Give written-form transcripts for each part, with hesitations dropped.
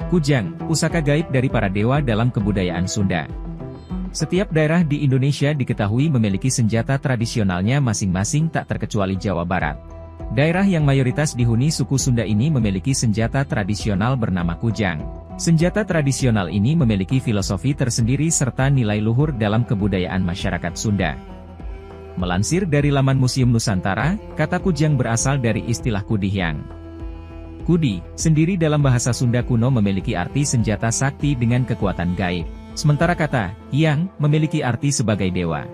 Kujang, pusaka gaib dari para dewa dalam kebudayaan Sunda. Setiap daerah di Indonesia diketahui memiliki senjata tradisionalnya masing-masing tak terkecuali Jawa Barat. Daerah yang mayoritas dihuni suku Sunda ini memiliki senjata tradisional bernama kujang. Senjata tradisional ini memiliki filosofi tersendiri serta nilai luhur dalam kebudayaan masyarakat Sunda. Melansir dari laman Museum Nusantara, kata kujang berasal dari istilah kudihyang. Kudi, sendiri dalam bahasa Sunda kuno memiliki arti senjata sakti dengan kekuatan gaib. Sementara kata, hyang, memiliki arti sebagai dewa.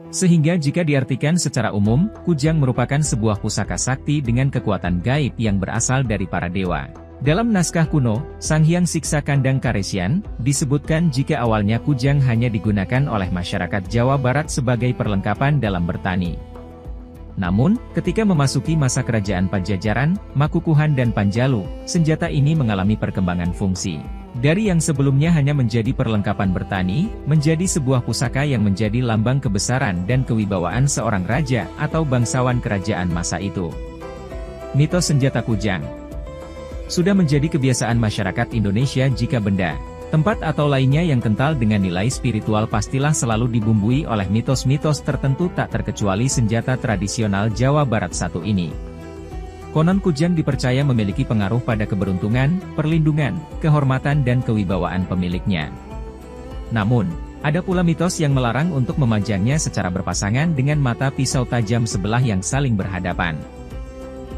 Sehingga jika diartikan secara umum, kujang merupakan sebuah pusaka sakti dengan kekuatan gaib yang berasal dari para dewa. Dalam naskah kuno, Sang Hyang Siksa Kandang Karesian, disebutkan jika awalnya kujang hanya digunakan oleh masyarakat Jawa Barat sebagai perlengkapan dalam bertani. Namun, ketika memasuki masa kerajaan Pajajaran, Makukuhan dan Panjalu, senjata ini mengalami perkembangan fungsi. Dari yang sebelumnya hanya menjadi perlengkapan bertani, menjadi sebuah pusaka yang menjadi lambang kebesaran dan kewibawaan seorang raja atau bangsawan kerajaan masa itu. Mitos senjata kujang sudah menjadi kebiasaan masyarakat Indonesia jika benda, tempat atau lainnya yang kental dengan nilai spiritual pastilah selalu dibumbui oleh mitos-mitos tertentu tak terkecuali senjata tradisional Jawa Barat satu ini. Konon kujang dipercaya memiliki pengaruh pada keberuntungan, perlindungan, kehormatan dan kewibawaan pemiliknya. Namun, ada pula mitos yang melarang untuk memajangnya secara berpasangan dengan mata pisau tajam sebelah yang saling berhadapan.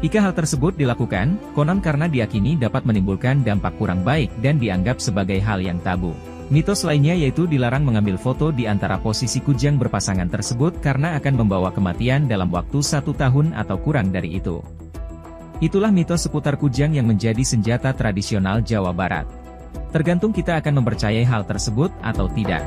Jika hal tersebut dilakukan, konon karena diyakini dapat menimbulkan dampak kurang baik dan dianggap sebagai hal yang tabu. Mitos lainnya yaitu dilarang mengambil foto di antara posisi kujang berpasangan tersebut karena akan membawa kematian dalam waktu 1 tahun atau kurang dari itu. Itulah mitos seputar kujang yang menjadi senjata tradisional Jawa Barat. Tergantung kita akan mempercayai hal tersebut atau tidak.